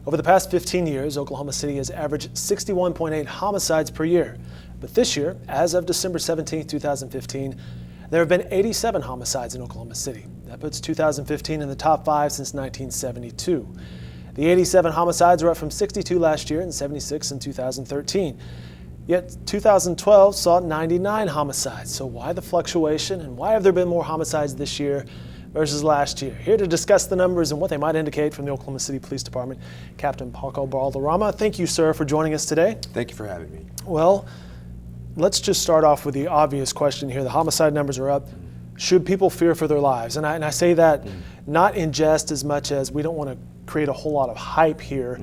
Over the past 15 years, Oklahoma City has averaged 61.8 homicides per year. But this year, as of December 17, 2015, there have been 87 homicides in Oklahoma City. That puts 2015 in the top 5 since 1972. The 87 homicides are up from 62 last year and 76 in 2013. Yet 2012 saw 99 homicides. So why the fluctuation, and why have there been more homicides this year versus last year? Here to discuss the numbers and what they might indicate from the Oklahoma City Police Department, Captain Paco Balderrama. Thank you, sir, for joining us today. Thank you for having me. Well, let's just start off with the obvious question here. The homicide numbers are up. Should people fear for their lives? And I say that not in jest as much as we don't want to create a whole lot of hype here.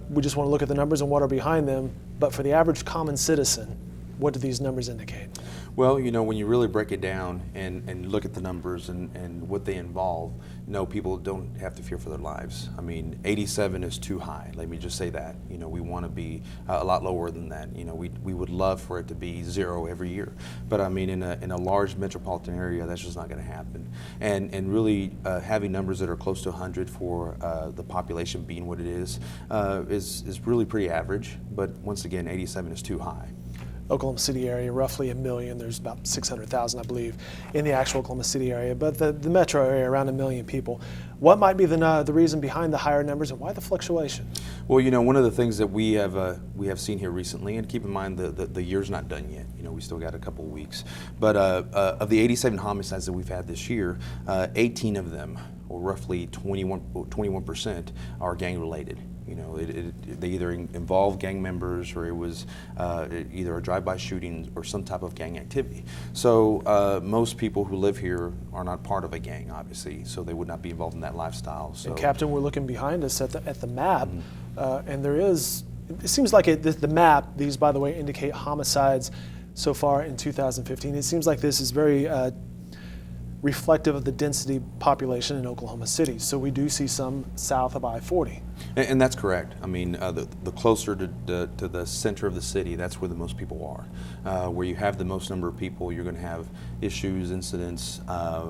We just want to look at the numbers and what are behind them. But for the average common citizen, what do these numbers indicate? Well, you know, when you really break it down and look at the numbers and what they involve, no, people don't have to fear for their lives. I mean, 87 is too high. Let me just say that. You know, we want to be a lot lower than that. You know, we would love for it to be 0 every year. But I mean, in a large metropolitan area, that's just not going to happen. And really having numbers that are close to 100 for the population being what it is really pretty average. But once again, 87 is too high. Oklahoma City area, roughly 1 million. There's about 600,000, I believe, in the actual Oklahoma City area, but the metro area, around 1 million people. What might be the reason behind the higher numbers, and why the fluctuation? Well, you know, one of the things that we have seen here recently, and keep in mind the year's not done yet. You know, we still got a couple of weeks. But of the 87 homicides that we've had this year, 18 of them, or roughly 21%, are gang related. You know, they either involve gang members, or it was either a drive-by shooting or some type of gang activity. So most people who live here are not part of a gang, obviously, so they would not be involved in that lifestyle. So, and Captain, we're looking behind us at the map, and there is, it seems like the map, these, by the way, indicate homicides so far in 2015. It seems like this is very reflective of the density population in Oklahoma City. So we do see some south of I-40. And that's correct. I mean, the closer to the center of the city, that's where the most people are. Where you have the most number of people, you're going to have issues, incidents,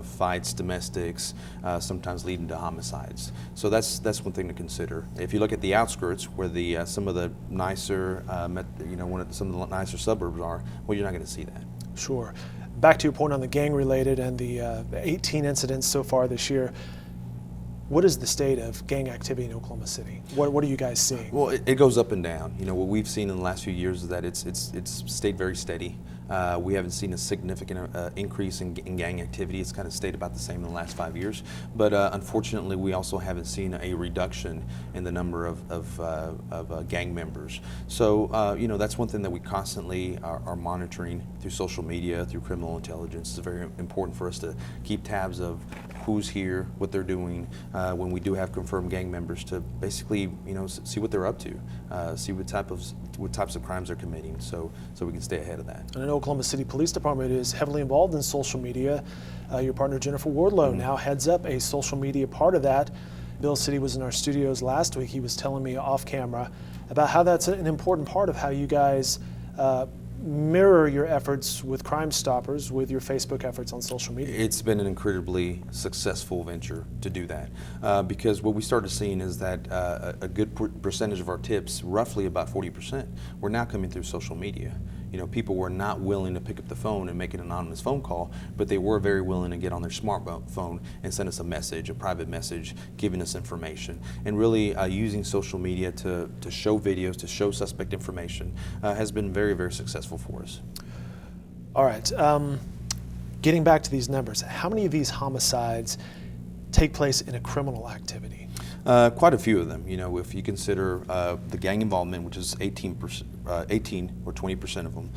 fights, domestics, sometimes leading to homicides. So that's one thing to consider. If you look at the outskirts, where some of the nicer, some of the nicer suburbs are, well, you're not going to see that. Sure. Back to your point on the gang-related and the 18 incidents so far this year. What is the state of gang activity in Oklahoma City? What are you guys seeing? Well, it goes up and down. You know, what we've seen in the last few years is that it's stayed very steady. We haven't seen a significant increase in gang activity. It's kind of stayed about the same in the last 5 years. But unfortunately, we also haven't seen a reduction in the number of gang members. So, you know, that's one thing that we constantly are monitoring through social media, through criminal intelligence. It's very important for us to keep tabs of who's here, what they're doing, when we do have confirmed gang members, to basically, you know, see what they're up to, see what types of crimes they're committing, so we can stay ahead of that. And I know Oklahoma City Police Department is heavily involved in social media. Your partner Jennifer Wardlow now heads up a social media part of that. Bill City was in our studios last week. He was telling me off camera about how that's an important part of how you guys mirror your efforts with Crime Stoppers with your Facebook efforts on social media. It's been an incredibly successful venture to do that, because what we started seeing is that a good percentage of our tips, roughly about 40%, were now coming through social media. You know, people were not willing to pick up the phone and make an anonymous phone call, but they were very willing to get on their smartphone and send us a message, a private message, giving us information. And really using social media to show videos, to show suspect information, has been very, very successful for us. All right, getting back to these numbers, how many of these homicides take place in a criminal activity? Quite a few of them. You know, if you consider the gang involvement, which is 18 or 20% of them,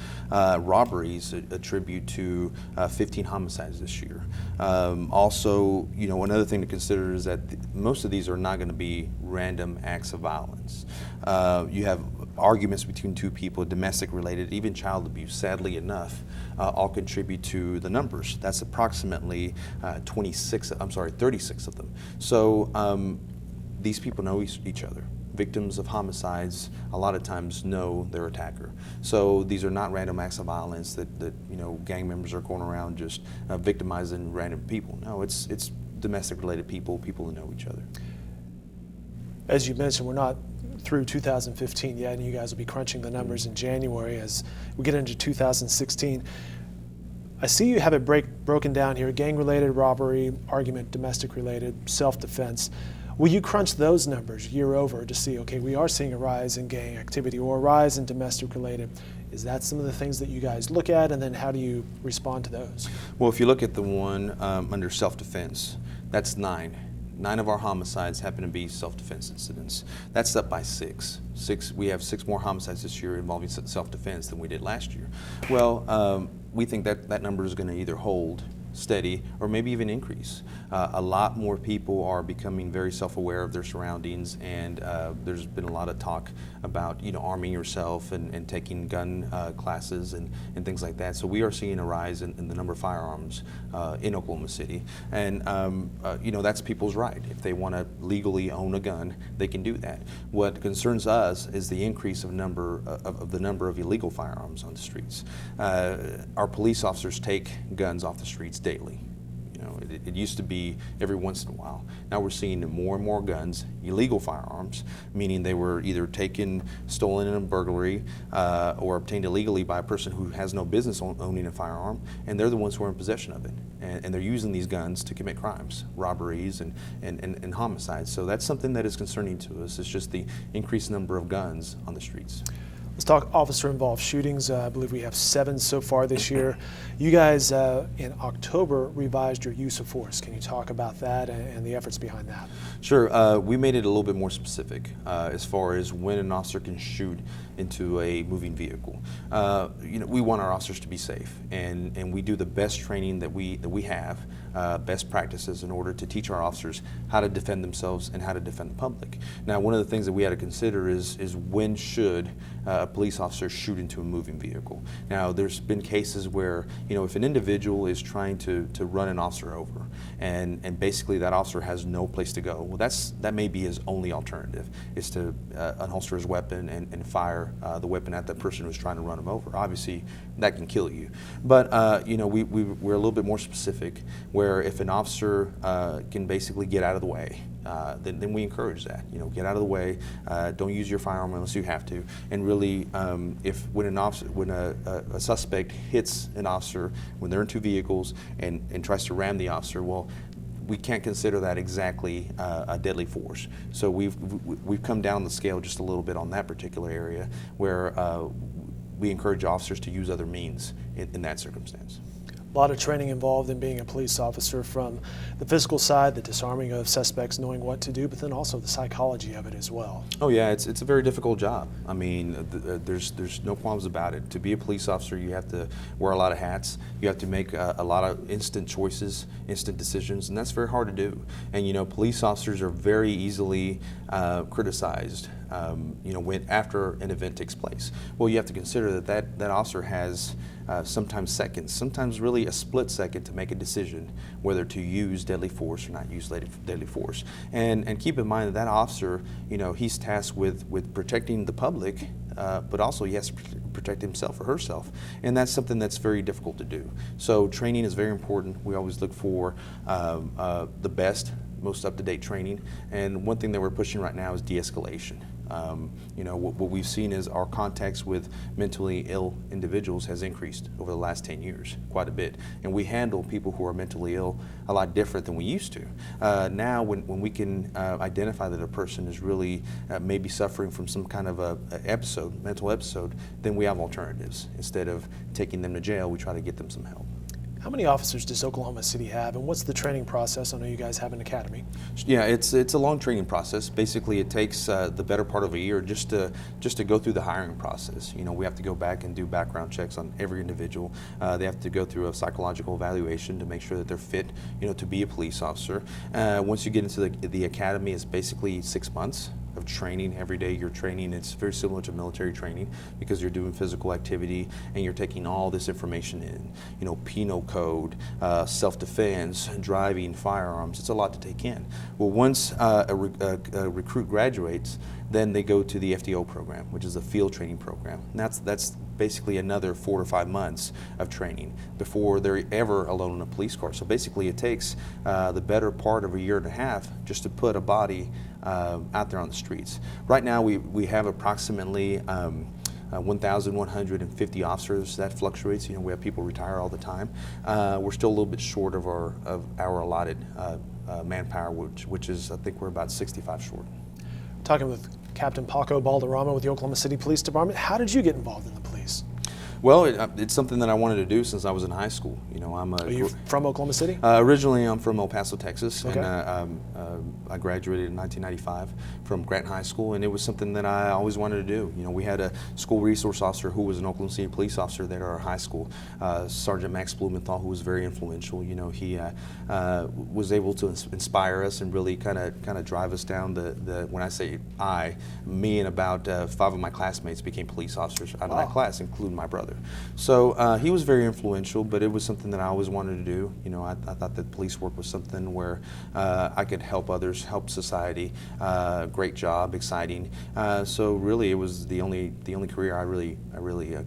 robberies attribute to 15 homicides this year. Also, you know, another thing to consider is that most of these are not going to be random acts of violence. You have arguments between two people, domestic related, even child abuse, sadly enough, all contribute to the numbers. That's approximately 36 of them. So these people know each other. Victims of homicides a lot of times know their attacker. So these are not random acts of violence that you know, gang members are going around just victimizing random people. No, it's domestic related people who know each other. As you mentioned, we're not through 2015 yet, and you guys will be crunching the numbers in January as we get into 2016. I see you have it broken down here: gang-related robbery, argument, domestic-related, self-defense. Will you crunch those numbers year over to see, okay, we are seeing a rise in gang activity or a rise in domestic-related? Is that some of the things that you guys look at, and then how do you respond to those? Well, if you look at the one under self-defense, that's 9. 9 of our homicides happen to be self-defense incidents. That's up by 6. We have 6 more homicides this year involving self-defense than we did last year. Well, we think that number is going to either hold steady or maybe even increase. A lot more people are becoming very self-aware of their surroundings, and there's been a lot of talk about arming yourself and taking gun classes and things like that. So we are seeing a rise in the number of firearms in Oklahoma City, and that's people's right. If they want to legally own a gun, they can do that. What concerns us is the increase of the number of illegal firearms on the streets. Our police officers take guns off the streets daily. It used to be every once in a while. Now we're seeing more and more guns, illegal firearms, meaning they were either stolen in a burglary, or obtained illegally by a person who has no business owning a firearm, and they're the ones who are in possession of it. And they're using these guns to commit crimes, robberies, and homicides. So that's something that is concerning to us. It's just the increased number of guns on the streets. Let's talk officer-involved shootings. I believe we have 7 so far this year. You guys, in October, revised your use of force. Can you talk about that and the efforts behind that? Sure. We made it a little bit more specific as far as when an officer can shoot into a moving vehicle. We want our officers to be safe, and we do the best training that we have, best practices in order to teach our officers how to defend themselves and how to defend the public. Now, one of the things that we had to consider is when should a police officer shoot into a moving vehicle. Now, there's been cases where, if an individual is trying to run an officer over, and basically that officer has no place to go, well, that may be his only alternative, is to unholster his weapon and fire the weapon at that person who's trying to run him over. Obviously, that can kill you. But, we're a little bit more specific, where if an officer can basically get out of the way, then we encourage that. Get out of the way. Don't use your firearm unless you have to. And really, when a suspect hits an officer when they're in 2 vehicles and tries to ram the officer, well, we can't consider that exactly a deadly force. So we've come down the scale just a little bit on that particular area, where we encourage officers to use other means in that circumstance. A lot of training involved in being a police officer, from the physical side, the disarming of suspects, knowing what to do, but then also the psychology of it as well. Oh yeah, it's a very difficult job. I mean, there's no qualms about it. To be a police officer, you have to wear a lot of hats. You have to make a lot of instant choices, instant decisions, and that's very hard to do. And police officers are very easily criticized. When after an event takes place. Well, you have to consider that officer has sometimes seconds, sometimes really a split second to make a decision whether to use deadly force or not use deadly force. And keep in mind that officer, he's tasked with protecting the public, but also he has to protect himself or herself. And that's something that's very difficult to do. So training is very important. We always look for the best, most up-to-date training. And one thing that we're pushing right now is de-escalation. What we've seen is our contacts with mentally ill individuals has increased over the last 10 years quite a bit. And we handle people who are mentally ill a lot different than we used to. Now, when we can identify that a person is really maybe suffering from some kind of a mental episode, then we have alternatives. Instead of taking them to jail, we try to get them some help. How many officers does Oklahoma City have, and what's the training process? I know you guys have an academy. Yeah, it's a long training process. Basically, it takes the better part of a year just to go through the hiring process. We have to go back and do background checks on every individual. They have to go through a psychological evaluation to make sure that they're fit, to be a police officer. Once you get into the academy, it's basically 6 months of training. Every day you're training. It's very similar to military training because you're doing physical activity and you're taking all this information in, penal code, self-defense, driving, firearms. It's a lot to take in. Well, once a recruit graduates, then they go to the FDO program, which is a field training program. And that's basically another 4 to 5 months of training before they're ever alone in a police car. So basically it takes the better part of a year and a half just to put a body out there on the streets. Right now, we have approximately 1,150 officers. That fluctuates. We have people retire all the time. We're still a little bit short of our allotted manpower, which is, I think we're about 65 short. Talking with Captain Paco Balderrama with the Oklahoma City Police Department. How did you get involved in the police? Well, it's something that I wanted to do since I was in high school. Are you from Oklahoma City? Originally, I'm from El Paso, Texas, Okay. and I graduated in 1995 from Grant High School, and it was something that I always wanted to do. We had a school resource officer who was an Oklahoma City police officer there at our high school, Sergeant Max Blumenthal, who was very influential. He was able to inspire us and really kind of drive us down the. When I say me and about 5 of my classmates became police officers out of that class, including my brother. So he was very influential, but it was something that I always wanted to do. I thought that police work was something where I could help others, help society. Great job, exciting. So really, it was the only career I really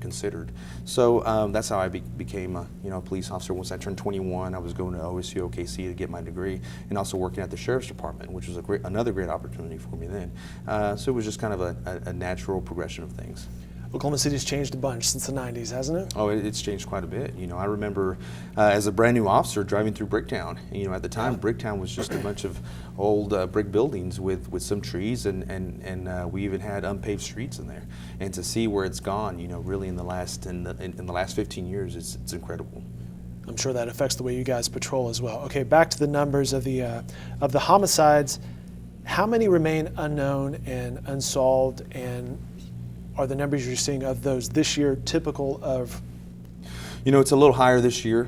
considered. So that's how I became a police officer. Once I turned 21, I was going to OSU OKC to get my degree, and also working at the Sheriff's Department, which was another great opportunity for me then. So it was just kind of a natural progression of things. Oklahoma City's changed a bunch since the 90s, hasn't it? Oh, it's changed quite a bit. I remember as a brand new officer driving through Bricktown. At the time, Bricktown was just a bunch of old brick buildings with some trees, and we even had unpaved streets in there. And to see where it's gone, really in the last 15 years, it's incredible. I'm sure that affects the way you guys patrol as well. Okay, back to the numbers of the homicides. How many remain unknown and unsolved, and are the numbers you're seeing of those this year typical of? It's a little higher this year.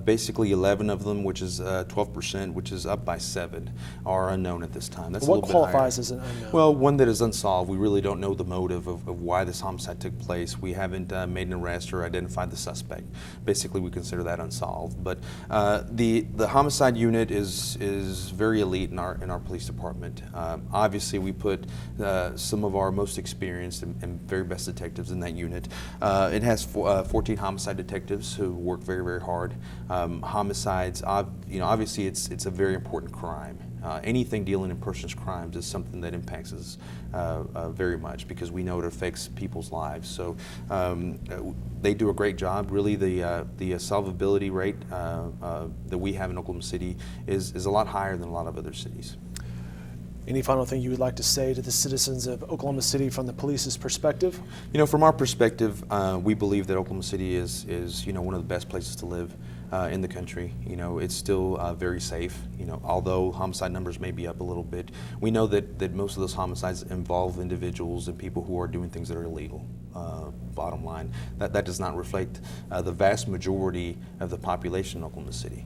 Basically 11 of them, which is 12%, which is up by 7, are unknown at this time. That's What a little bit higher. qualifies as an unknown? Well, one that is unsolved. We really don't know the motive of why this homicide took place. We haven't made an arrest or identified the suspect. Basically, we consider that unsolved. But the homicide unit is very elite in our police department. Obviously, we put some of our most experienced and very best detectives in that unit. It has 14 homicide detectives who work very, very hard. Homicides, obviously it's a very important crime. Anything dealing in persons crimes is something that impacts us very much, because we know it affects people's lives. So they do a great job. Really, the solvability rate that we have in Oklahoma City is a lot higher than a lot of other cities. Any final thing you would like to say to the citizens of Oklahoma City from the police's perspective? From our perspective, we believe that Oklahoma City is one of the best places to live in the country. It's still very safe. Although homicide numbers may be up a little bit, we know that most of those homicides involve individuals and people who are doing things that are illegal. Bottom line, that does not reflect the vast majority of the population in Oklahoma City.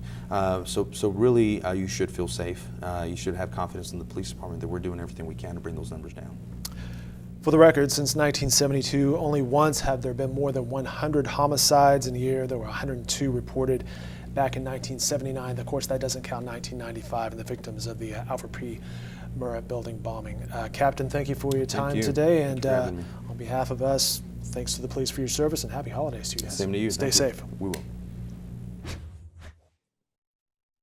So really, you should feel safe. You should have confidence in the police department that we're doing everything we can to bring those numbers down. For the record, since 1972, only once have there been more than 100 homicides in a year. There were 102 reported back in 1979. Of course, that doesn't count 1995 and the victims of the Alfred P. Murrah building bombing. Captain, thank you for your time today, and on behalf of us, thanks to the police for your service, and happy holidays to you guys. Same to you. Stay safe. We will.